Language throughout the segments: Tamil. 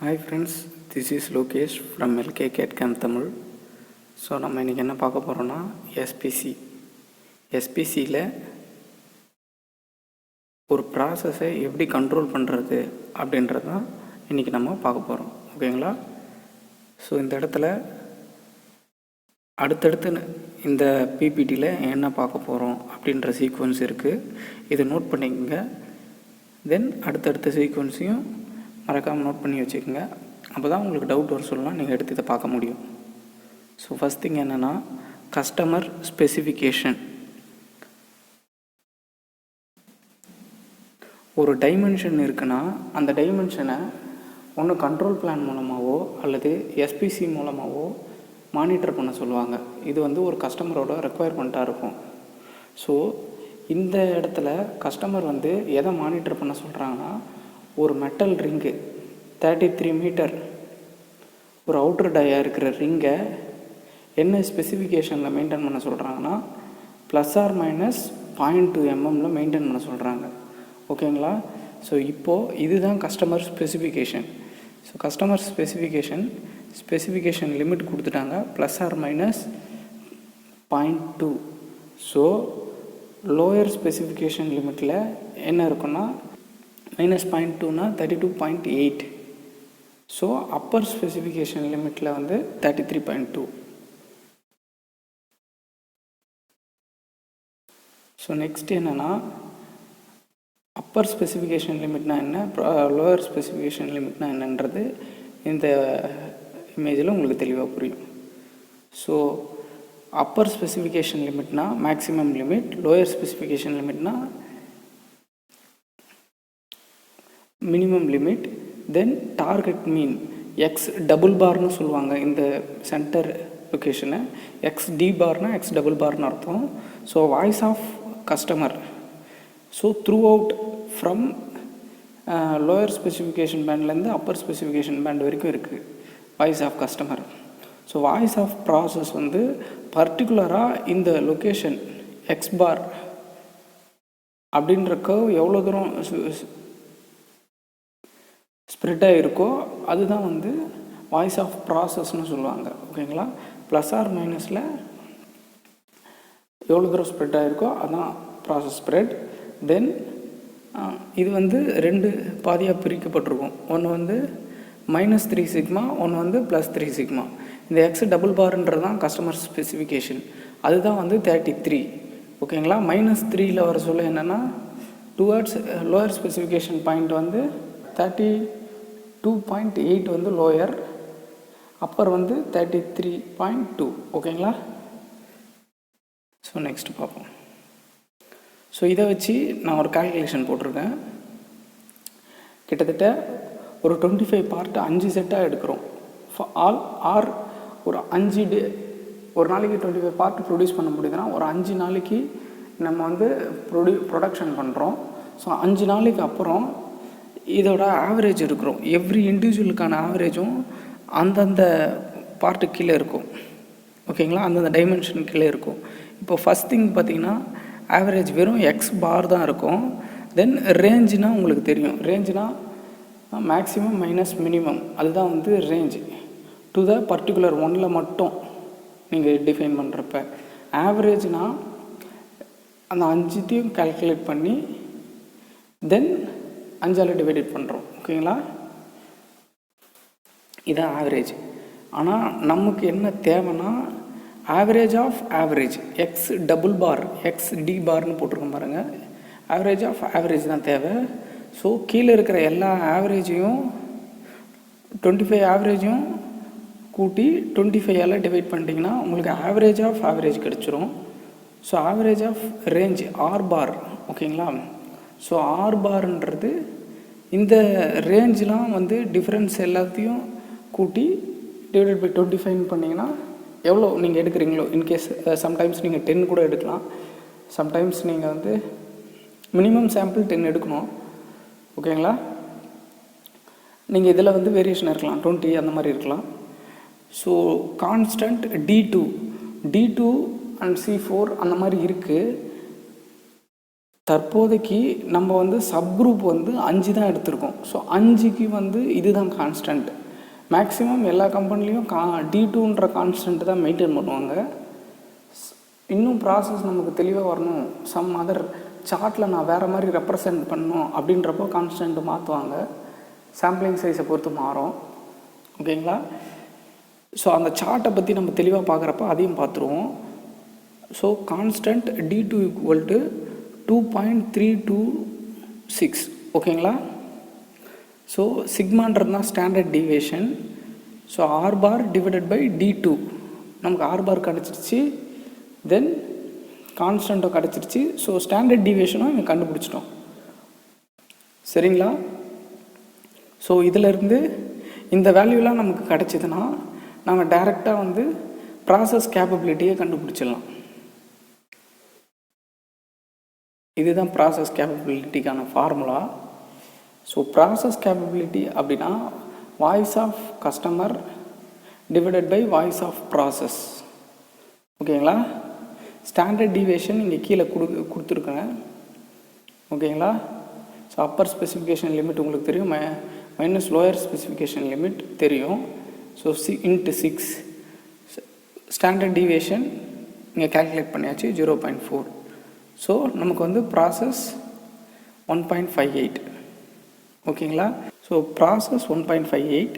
Hi friends, this is Lokesh from LK Cat Camp Tamil. So நம்ம இன்றைக்கி என்ன பார்க்க போகிறோன்னா எஸ்பிசியில் ஒரு ப்ராசஸை எப்படி கண்ட்ரோல் பண்ணுறது அப்படின்றது தான் இன்றைக்கி நம்ம பார்க்க போகிறோம். ஓகேங்களா? ஸோ இந்த இடத்துல அடுத்தடுத்து இந்த பிபிடியில் என்ன பார்க்க போகிறோம் அப்படின்ற சீக்வன்ஸ் இருக்குது. இதை நோட் பண்ணிக்கோங்க. தென் அடுத்தடுத்த சீக்வன்ஸையும் மறக்காமல் நோட் பண்ணி வச்சுக்கோங்க. அப்போ தான் உங்களுக்கு டவுட் வர சொல்லலாம், நீங்கள் எடுத்து இதை பார்க்க முடியும். ஸோ ஃபஸ்ட் திங் என்னென்னா கஸ்டமர் ஸ்பெசிஃபிகேஷன். ஒரு டைமென்ஷன் இருக்குன்னா அந்த டைமென்ஷனை ஒன்று கண்ட்ரோல் பிளான் மூலமாகவோ அல்லது எஸ்பிசி மூலமாகவோ மானிட்டர் பண்ண சொல்லுவாங்க. இது ஒரு கஸ்டமரோட ரெக்குவயர்மெண்ட்டாக இருக்கும். ஸோ இந்த இடத்துல கஸ்டமர் எதை மானிட்டர் பண்ண சொல்கிறாங்கன்னா, ஒரு மெட்டல் ரிங்கு 33 மீட்டர் ஒரு அவுட்டர் டயா இருக்கிற ரிங்கை என்ன ஸ்பெசிஃபிகேஷனில் மெயின்டைன் பண்ண சொல்கிறாங்கன்னா ±0.2 mm மெயின்டைன் பண்ண சொல்கிறாங்க. ஓகேங்களா? ஸோ இப்போது இதுதான் customer specification. So customer specification limit கொடுத்துட்டாங்க ±0.2. ஸோ லோயர் ஸ்பெசிஃபிகேஷன் லிமிட்டில் என்ன இருக்குன்னா -0.2னா 32.8. ஸோ அப்பர் ஸ்பெசிஃபிகேஷன் லிமிட்டில் 33.2. ஸோ நெக்ஸ்ட் என்னென்னா அப்பர் ஸ்பெசிஃபிகேஷன் லிமிட்னா என்ன, லோயர் ஸ்பெசிஃபிகேஷன் லிமிட்னா என்னன்றது இந்த இமேஜில் உங்களுக்கு தெளிவாக புரியும். ஸோ அப்பர் ஸ்பெசிஃபிகேஷன் லிமிட்னா மேக்ஸிமம் லிமிட், லோயர் ஸ்பெசிஃபிகேஷன் லிமிட்னா minimum limit. Then target mean X double பார்னு சொல்லுவாங்க. இந்த சென்டர் லொக்கேஷனை XD பார்னா X டபுள் பார்னு அர்த்தம். So voice of customer. So throughout from lower specification பேண்ட்லேருந்து அப்பர் ஸ்பெசிஃபிகேஷன் பேண்ட் வரைக்கும் இருக்குது voice of customer. So voice of process பர்டிகுலராக இந்த லொக்கேஷன் X பார் அப்படின்ற கர்வ் எவ்வளோ தூரம் ஸ்ப்ரெட்டாக இருக்கோ அதுதான் வாய்ஸ் ஆஃப் ப்ராசஸ்ன்னு சொல்லுவாங்க. ஓகேங்களா? ப்ளஸ் ஆர் மைனஸில் எவ்வளோ தூரம் ஸ்ப்ரெட்டாக இருக்கோ அதுதான் ப்ராசஸ் ஸ்ப்ரெட். தென் இது 2 பாதியாக பிரிக்கப்பட்டிருக்கும். ஒன்று -3 சிக்மா, ஒன்று +3 சிக்மா. இந்த எக்ஸ் டபுள் பார்ன்றது தான் கஸ்டமர் ஸ்பெசிஃபிகேஷன். அதுதான் 33. ஓகேங்களா? -3ல் வர சொல்ல என்னென்னா towards lower specification point 32.8 lower, upper 33.2. ஓகேங்களா? ஸோ நெக்ஸ்ட் பார்ப்போம். ஸோ இதை வச்சு நான் ஒரு கால்குலேஷன் போட்டிருக்கேன். கிட்டத்தட்ட ஒரு 25 பார்ட் 5 செட்டாக எடுக்கிறோம். ஆர் ஒரு 5 டே ஒரு நாளைக்கு 25 பார்ட் ப்ரொடியூஸ் பண்ண முடியுதுன்னா ஒரு 5 நாளைக்கு நம்ம ப்ரொடக்ஷன் பண்ணுறோம். ஸோ 5 நாளைக்கு அப்புறம் இதோட ஆவரேஜ் இருக்கிறோம். எவ்ரி இண்டிவிஜுவலுக்கான ஆவரேஜும் அந்தந்த பார்ட்டு கீழே இருக்கும். ஓகேங்களா? அந்தந்த டைமென்ஷன் கீழே இருக்கும். இப்போ ஃபஸ்ட் திங் பார்த்திங்கன்னா ஆவரேஜ் வெறும் X பார் தான் இருக்கும். தென் ரேஞ்சுனா உங்களுக்கு தெரியும். ரேஞ்சுனா மேக்ஸிமம் மைனஸ் மினிமம், அதுதான் ரேஞ்ச் டு த பர்டிகுலர் ஒன்னில் மட்டும் நீங்கள் டிஃபைன் பண்ணுறப்ப. ஆவரேஜ்னால் அந்த 5த்தையும் கால்குலேட் பண்ணி தென் 5ஆல் டிவைடட் பண்ணுறோம். ஓகேங்களா? இதான் ஆவரேஜ். ஆனால் நமக்கு என்ன தேவைன்னா average of average, X double bar XD பார்னு போட்டிருக்கோம் பாருங்கள். ஆவரேஜ் ஆஃப் ஆவரேஜ் தான் தேவை. ஸோ கீழே இருக்கிற எல்லா ஆவரேஜையும் 25 ஆவரேஜையும் கூட்டி 25ஆல் டிவைட் பண்ணிட்டீங்கன்னா உங்களுக்கு ஆவரேஜ் ஆஃப் ஆவரேஜ் கிடச்சிரும். So average of range R bar. ஓகேங்களா? ஸோ ஆர் பார்ன்றது இந்த ரேஞ்செலாம் டிஃப்ரென்ஸ் எல்லாத்தையும் கூட்டி டிவைடட் பை 25 பண்ணிங்கன்னா எவ்வளோ நீங்கள் எடுக்கிறீங்களோ, இன்கேஸ் சம்டைம்ஸ் நீங்கள் 10 கூட எடுக்கலாம். சம்டைம்ஸ் நீங்கள் மினிமம் சாம்பிள் 10 எடுக்கணும். ஓகேங்களா? நீங்கள் இதில் வேரியேஷன் இருக்கலாம், 20 அந்த மாதிரி இருக்கலாம். So constant D2 and C4 அந்த மாதிரி இருக்குது. தற்போதைக்கு நம்ம வந்து சப்குரூப் வந்து 5 தான் எடுத்திருக்கோம். ஸோ 5க்கு வந்து இதுதான் கான்ஸ்டன்ட். மேக்ஸிமம் எல்லா கம்பெனிலையும் D2ன்ற கான்ஸ்டன்ட் தான் மெயின்டைன் பண்ணுவாங்க. இன்னும் ப்ராசஸ் நமக்கு தெளிவாக வரணும், சம் அதர் சார்ட்டில் நான் வேறு மாதிரி ரெப்ரசன்ட் பண்ணணும் அப்படின்றப்போ கான்ஸ்டன்ட் மாற்றுவாங்க. சாம்பிளிங் சைஸை பொறுத்து மாறும். ஓகேங்களா? ஸோ அந்த சார்ட்டை பற்றி நம்ம தெளிவாக பார்க்குறப்ப அதையும் பார்த்துருவோம். So constant D2 = 2.326. ஓகேங்களா? ஸோ சிக்மான்றது தான் standard deviation. So R bar divided by D2 நமக்கு R bar கிடச்சிருச்சு. தென் கான்ஸ்டன்ட்டும் கிடச்சிருச்சு. ஸோ ஸ்டாண்டர்ட் டீவியேஷனும் இங்கே கண்டுபிடிச்சிட்டோம். சரிங்களா? ஸோ இதிலேருந்து இந்த வேல்யூலாம் நமக்கு கிடச்சிதுன்னா நம்ம டைரெக்டாக வந்து ப்ராசஸ் கேப்பபிலிட்டியை கண்டுபிடிச்சிடலாம். இதுதான் ப்ராசஸ் கேப்பபிலிட்டிக்கான ஃபார்முலா. ஸோ ப்ராசஸ் கேப்பபிலிட்டி அப்படின்னா voice of customer divided by voice of process. ஓகேங்களா? ஸ்டாண்டர்ட் டீவியேஷன் இங்கே கீழே கொடுத்துருக்கேன். ஓகேங்களா? ஸோ அப்பர் ஸ்பெசிஃபிகேஷன் லிமிட் உங்களுக்கு தெரியும், மைனஸ் லோயர் ஸ்பெசிஃபிகேஷன் லிமிட் தெரியும். ஸோ × 6 ஸ்டாண்டர்ட் டீவியேஷன் இங்கே கேல்குலேட் பண்ணியாச்சு 0.4. ஸோ நமக்கு வந்து ப்ராசஸ் 1.58. ஓகேங்களா? So process 1.58.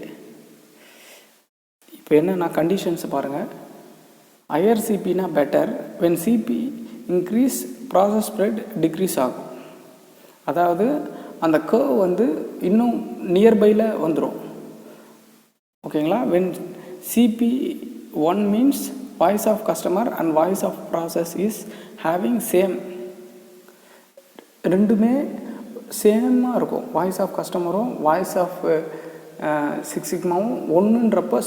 இப்போ என்னென்னா கண்டிஷன்ஸை பாருங்கள். ஹையர் சிபினா better, when CP increase process spread decrease ஆகும். அதாவது அந்த கர்வ் வந்து இன்னும் நியர்பையில் வந்துடும். ஓகேங்களா? When CP1 means voice of customer and voice of process is having same. ரெண்டுமே சேமாக இருக்கும். வாய்ஸ் ஆஃப் கஸ்டமரும் வாய்ஸ் ஆஃப் சிக்ஸ் சிக்மாவும் ஒன்றுன்றப்போ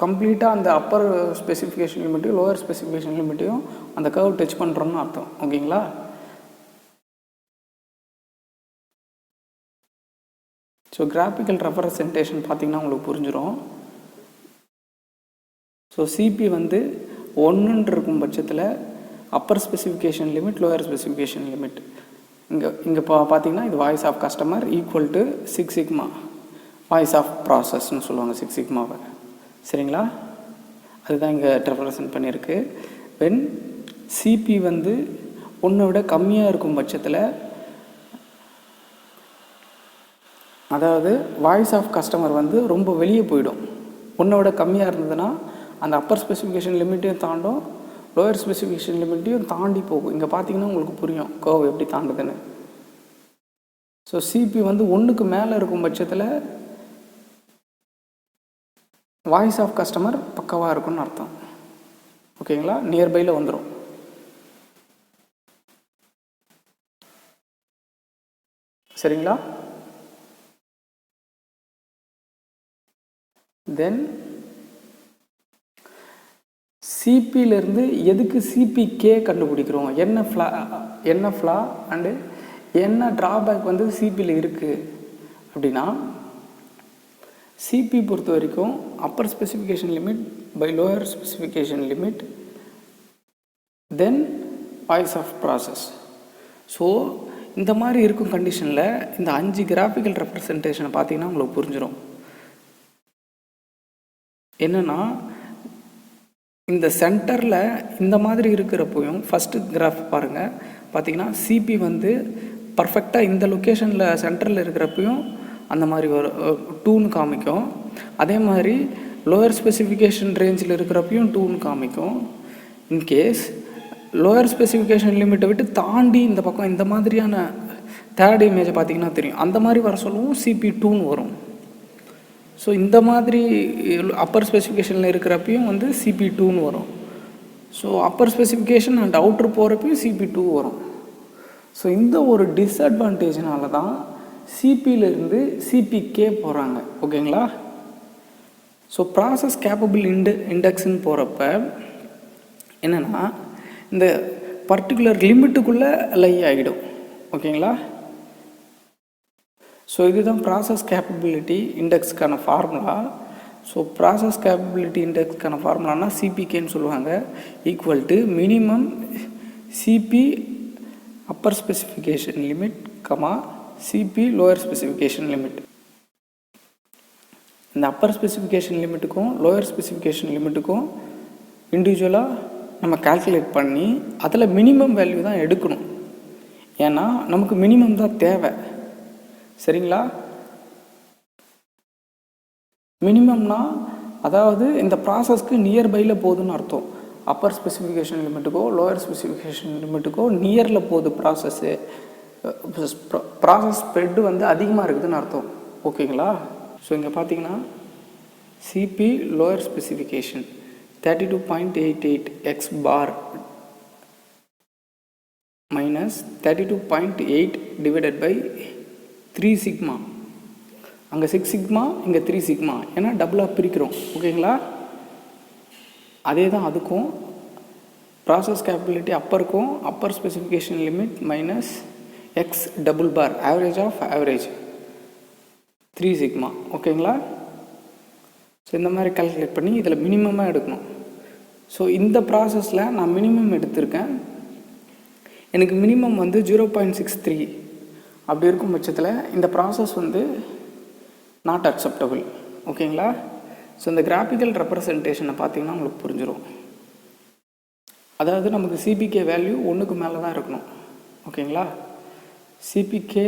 கம்ப்ளீட்டாக அந்த அப்பர் ஸ்பெசிஃபிகேஷன் லிமிட்டையும் லோவர் ஸ்பெசிஃபிகேஷன் லிமிட்டையும் அந்த கர்வ் டச் பண்ணுறோன்னு அர்த்தம். ஓகேங்களா? ஸோ கிராஃபிக்கல் ரெப்ரசன்டேஷன் பார்த்திங்கன்னா உங்களுக்கு புரிஞ்சிடும். ஸோ சிபி வந்து 1 இருக்கும் பட்சத்தில் upper specification limit lower specification limit. இங்கே பார்த்தீங்கன்னா இது voice of customer equal to 6 sigma voice of ப்ராசஸ்ன்னு சொல்லுவாங்க 6 சிக்மாவை. சரிங்களா? அதுதான் இங்கே ரெப்ரசன்ட் பண்ணியிருக்கு. வென் சிபி வந்து 1 விட கம்மியாக இருக்கும் பட்சத்தில், அதாவது வாய்ஸ் ஆஃப் கஸ்டமர் வந்து ரொம்ப வெளியே போயிடும். 1 விட கம்மியாக இருந்ததுன்னா அந்த அப்பர் ஸ்பெசிஃபிகேஷன் லிமிட்டையும் தாண்டும், லோயர் ஸ்பெசிஃபிகேஷன் லிமிட்டையும் தாண்டி போகும். இங்கே பார்த்தீங்கன்னா உங்களுக்கு புரியும் கர்வ் எப்படி தாண்டுதுன்னு. ஸோ சிபி வந்து 1க்கு மேலே இருக்கும் பட்சத்தில் வாய்ஸ் ஆஃப் கஸ்டமர் பக்கவாக இருக்குன்னு அர்த்தம். ஓகேங்களா? நியர்பையில் வந்துடும். சரிங்களா? தென் சிபியிலேருந்து எதுக்கு சிபிகே கண்டுபிடிக்கிறோம், என்ன ஃப்ளா அண்டு என்ன ட்ராபேக் வந்து சிபியில் இருக்குது அப்படின்னா, சிபி பொறுத்த வரைக்கும் upper specification limit by lower specification limit then voice of process. So இந்த மாதிரி இருக்கும் கண்டிஷனில் இந்த 5 கிராஃபிக்கல் ரெப்ரசன்டேஷனை பார்த்தீங்கன்னா உங்களுக்கு புரிஞ்சிடும். என்னென்னா இந்த சென்டரில் இந்த மாதிரி இருக்கிறப்பையும் ஃபஸ்ட்டு கிராஃப் பாருங்கள், பார்த்தீங்கன்னா சிபி வந்து பர்ஃபெக்டாக இந்த லொக்கேஷனில் சென்டரில் இருக்கிறப்பையும் அந்த மாதிரி ஒரு 2ன்னு காமிக்கும். அதே மாதிரி லோயர் ஸ்பெசிஃபிகேஷன் ரேஞ்சில் இருக்கிறப்பையும் 2ன்னு காமிக்கும். இன்கேஸ் லோயர் ஸ்பெசிஃபிகேஷன் லிமிட்டை விட்டு தாண்டி இந்த பக்கம் இந்த மாதிரியான தேர்ட் இமேஜை பார்த்திங்கன்னா தெரியும், அந்த மாதிரி வர சொல்லவும் CP2ன்னு வரும். ஸோ இந்த மாதிரி அப்பர் ஸ்பெசிஃபிகேஷனில் இருக்கிறப்பையும் வந்து CP2ன்னு வரும். ஸோ அப்பர் ஸ்பெசிஃபிகேஷன் அண்ட் அவுட்ரு போகிறப்பையும் CP2 வரும். ஸோ இந்த ஒரு டிஸ்அட்வான்டேஜ்னால தான் சிபியிலேருந்து சிபிகே போகிறாங்க. ஓகேங்களா? ஸோ ப்ராசஸ் கேப்பபிள் இண்டெக்ஸ்ன்னு போகிறப்ப என்னென்னா இந்த பர்டிகுலர் லிமிட்டுக்குள்ளே லை ஆகிடும். ஓகேங்களா? ஸோ இதுதான் ப்ராசஸ் கேப்பபிலிட்டி இண்டெக்ஸ்க்கான ஃபார்முலா. ஸோ ப்ராசஸ் கேப்பபிலிட்டி இண்டெக்ஸ்க்கான ஃபார்முலானா சிபிகேன்னு சொல்லுவாங்க, equal to minimum CP upper specification limit comma CP lower specification limit. இந்த அப்பர் ஸ்பெசிஃபிகேஷன் லிமிட்டுக்கும் லோயர் ஸ்பெசிஃபிகேஷன் லிமிட்டுக்கும் இண்டிவிஜுவலாக நம்ம கால்குலேட் பண்ணி அதில் மினிமம் வேல்யூ தான் எடுக்கணும். ஏன்னா நமக்கு மினிமம் தான் தேவை. சரிங்களா? மினிமம்னா அதாவது இந்த ப்ராசஸ்க்கு நியர்பையில் போகுதுன்னு அர்த்தம். அப்பர் ஸ்பெசிஃபிகேஷன் லிமிட்டுக்கோ லோயர் ஸ்பெசிஃபிகேஷன் லிமிட்டுக்கோ நியரில் போகுது ப்ராசஸ்ஸு. ப்ராசஸ் ஸ்ப்ரெட்டு வந்து அதிகமாக இருக்குதுன்னு அர்த்தம். ஓகேங்களா? ஸோ இங்கே பார்த்தீங்கன்னா CP lower specification 32.88 x bar minus 32.8 divided by 3 sigma. அங்கே 6 சிக்மா, இங்கே 3 சிக்மா, ஏன்னா டபுளாக பிரிக்கிறோம். ஓகேங்களா? அதே தான் அதுக்கும் ப்ராசஸ் கேப்பபிலிட்டி அப்பருக்கும் upper specification limit minus X double bar average of average 3 sigma. ஓகேங்களா? ஸோ இந்த மாதிரி கால்குலேட் பண்ணி இதில் மினிமமாக எடுக்கணும். ஸோ இந்த ப்ராசஸில் நான் மினிமம் எடுத்திருக்கேன். எனக்கு மினிமம் வந்து 0.63 அப்படி இருக்கும் பட்சத்தில் இந்த ப்ராசஸ் வந்து நாட் அக்செப்டபிள். ஓகேங்களா? ஸோ இந்த கிராஃபிக்கல் ரெப்ரசன்டேஷனை பார்த்தீங்கன்னா உங்களுக்கு புரிஞ்சிடும். அதாவது நமக்கு சிபிகே வேல்யூ 1க்கு மேலே தான் இருக்கணும். ஓகேங்களா? CPK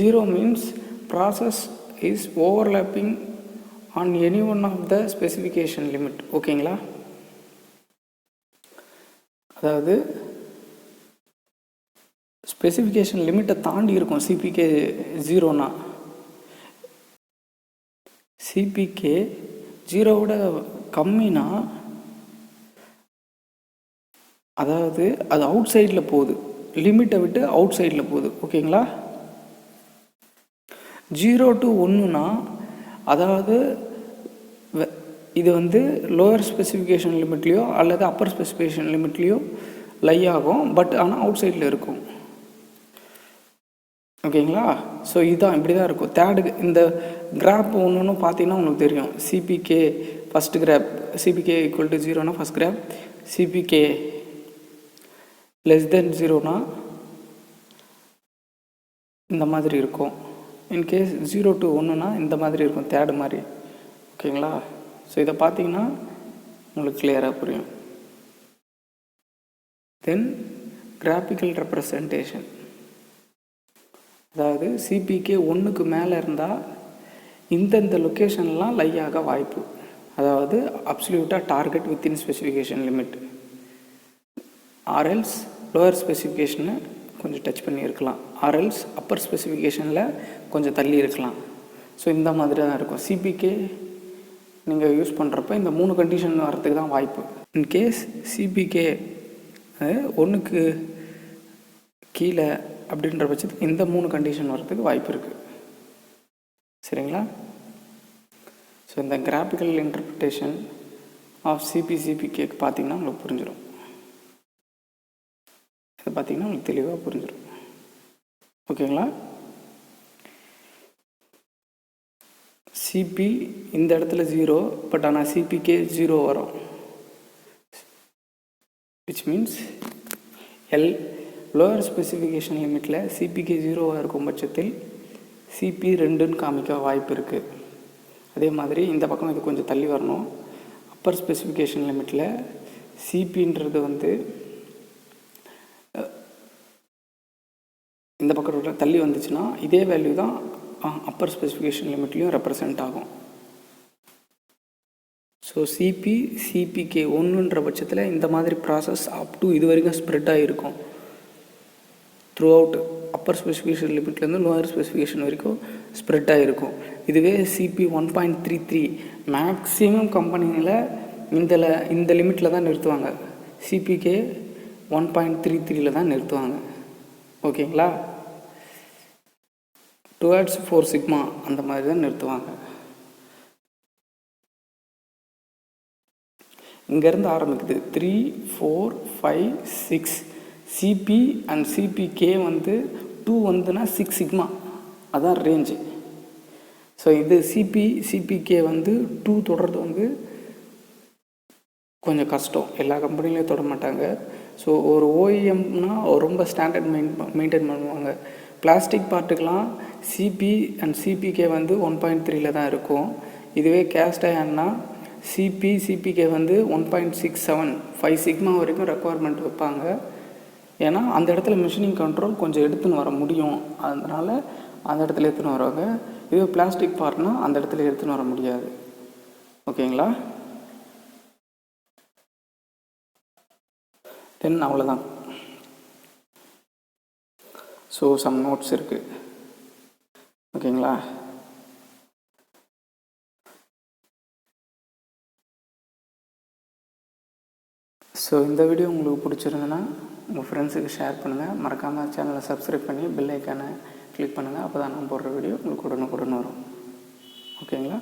0 means process is overlapping on any one of the specification limit. ஓகேங்களா? அதாவது ஸ்பெசிஃபிகேஷன் லிமிட்டை தாண்டி இருக்கும் சிபிகே 0னா. சிபிகே 0விட கம்மினா அதாவது அது அவுட் சைடில் போகுது, லிமிட்டை விட்டு அவுட் சைடில் போகுது. ஓகேங்களா? 0 to 1னா அதாவது இது வந்து லோயர் ஸ்பெசிஃபிகேஷன் லிமிட்லேயோ அல்லது அப்பர் ஸ்பெசிஃபிகேஷன் லிமிட்லேயோ லை ஆகும். பட் ஆனால் அவுட் சைடில் இருக்கும். ஓகேங்களா? ஸோ இதுதான் இப்படி தான் இருக்கும். தேர்டு இந்த கிராப் ஒன்று பார்த்தீங்கன்னா உங்களுக்கு தெரியும். CPK first graph CPK equal to 0னா first graph, CPK less than 0னா இந்த மாதிரி இருக்கும். இன்கேஸ் 0 to 1னா இந்த மாதிரி இருக்கும், தேர்டு மாதிரி. ஓகேங்களா? ஸோ இதை பார்த்தீங்கன்னா உங்களுக்கு கிளியராக புரியும். தென் கிராஃபிக்கல் ரெப்ரசன்டேஷன், அதாவது சிபிகே 1க்கு மேலே இருந்தால் இந்தந்த லொக்கேஷன்லாம் லை ஆக வாய்ப்பு. அதாவது அப்சல்யூட்டாக target within specification limit, or else lower ஸ்பெசிஃபிகேஷனை கொஞ்சம் டச் பண்ணி இருக்கலாம், ஆர்எல்ஸ் அப்பர் ஸ்பெசிஃபிகேஷனில் கொஞ்சம் தள்ளி இருக்கலாம். ஸோ இந்த மாதிரி தான் இருக்கும். சிபிகே நீங்கள் யூஸ் பண்ணுறப்ப இந்த 3 கண்டிஷன் வரத்துக்கு தான் வாய்ப்பு. இன்கேஸ் சிபிகே 1க்கு கீழே அப்படின்ற பட்சத்துக்கு இந்த 3 கண்டிஷன் வரத்துக்கு வாய்ப்பு இருக்குது. சரிங்களா? ஸோ இந்த கிராஃபிக்கல் இன்டர்பிரிட்டேஷன் ஆஃப் சிபிகேக்கு பார்த்தீங்கன்னா உங்களுக்கு புரிஞ்சிடும். இதை பார்த்தீங்கன்னா உங்களுக்கு தெளிவாக புரிஞ்சிடும். ஓகேங்களா? சிபி இந்த இடத்துல 0, பட் ஆனால் சிபிகே 0 வரும். Which means L lower specification லிமிட்டில் சிபிகே 0வாக இருக்கும் பட்சத்தில் சிபி 2ன்னு காமிக்க வாய்ப்பு இருக்குது. அதே மாதிரி இந்த பக்கம் இது கொஞ்சம் தள்ளி வரணும். அப்பர் ஸ்பெசிஃபிகேஷன் லிமிட்டில் சிபின்றது வந்து இந்த பக்கம் தள்ளி வந்துச்சுன்னா இதே வேல்யூ தான் அப்பர் ஸ்பெசிஃபிகேஷன் லிமிட்லேயும் ரெப்ரசன்ட் ஆகும். ஸோ சிபிகே 1ன்ற பட்சத்தில் இந்த மாதிரி ப்ராசஸ் அப் டு இது வரைக்கும் ஸ்ப்ரெட் ஆகிருக்கும். த்ரூ அவுட் அப்பர் ஸ்பெசிஃபிகேஷன் லிமிட்லேருந்து லோயர் ஸ்பெசிஃபிகேஷன் வரைக்கும் ஸ்ப்ரெட் ஆகிருக்கும். இதுவே சிபி 1.33 மேக்ஸிமம் கம்பெனியில் இந்த லிமிட்டில் தான் நிறுத்துவாங்க. சிபிகே 1.33 தான் நிறுத்துவாங்க. ஓகேங்களா? டுவர்ட்ஸ் 4 சிக்மா அந்த மாதிரி தான் நிறுத்துவாங்க. இங்கேருந்து ஆரம்பிக்குது 3, 4, 5, 6 சிபி அண்ட் சிபிகே வந்து 2 வந்துன்னா 6 சிக்மா, அதான் ரேஞ்சு. ஸோ இது சிபிகே வந்து 2 தொடர்றது வந்து கொஞ்சம் கஷ்டம். எல்லா கம்பெனிலையும் தொட மாட்டாங்க. ஸோ ஒரு ஓஇஎம்னா ரொம்ப ஸ்டாண்டர்ட் மெயின்டைன் பண்ணுவாங்க. பிளாஸ்டிக் பார்ட்டுக்கெலாம் சிபி அண்ட் சிபிகே வந்து 1.3 தான் இருக்கும். இதுவே கேஸ்ட் அயன்னா சிபிகே வந்து 1.67 5 சிக்மா வரைக்கும் ரெக்குவயர்மெண்ட் வைப்பாங்க. ஏன்னா அந்த இடத்துல மிஷினிங் கண்ட்ரோல் கொஞ்சம் எடுத்துன்னு வர முடியும், அதனால் அந்த இடத்துல எடுத்துன்னு வருவாங்க. இதுவே பிளாஸ்டிக் பார்ட்னா அந்த இடத்துல எடுத்துன்னு வர முடியாது. ஓகேங்களா? தென் அவ்வளோதான். ஸோ சம் நோட்ஸ் இருக்குது. ஓகேங்களா? ஸோ இந்த வீடியோ உங்களுக்கு பிடிச்சிருந்துன்னா உங்கள் ஃப்ரெண்ட்ஸுக்கு ஷேர் பண்ணுங்கள். மறக்காமல் சேனலை சப்ஸ்கிரைப் பண்ணி பெல் ஐக்கானை கிளிக் பண்ணுங்கள். அப்போ தான் நான் போடுற வீடியோ உங்களுக்கு உடனுக்குடன் வரும். ஓகேங்களா?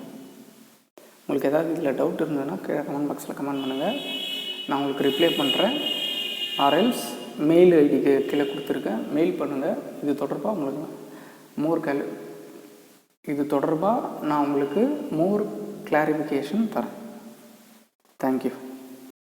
உங்களுக்கு ஏதாவது இதில் டவுட் இருந்ததுன்னா கீழே கமெண்ட் பாக்ஸில் கமெண்ட் பண்ணுங்கள், நான் உங்களுக்கு ரிப்ளை பண்ணுறேன். ஆர்எல்ஸ் மெயில் ஐடிக்கு கீழே கொடுத்துருக்கேன், மெயில் பண்ணுங்கள். இது தொடர்பாக உங்களுக்கு இது தொடர்பாக நான் உங்களுக்கு மோர் கிளாரிஃபிகேஷன் தரேன். தேங்க்யூ.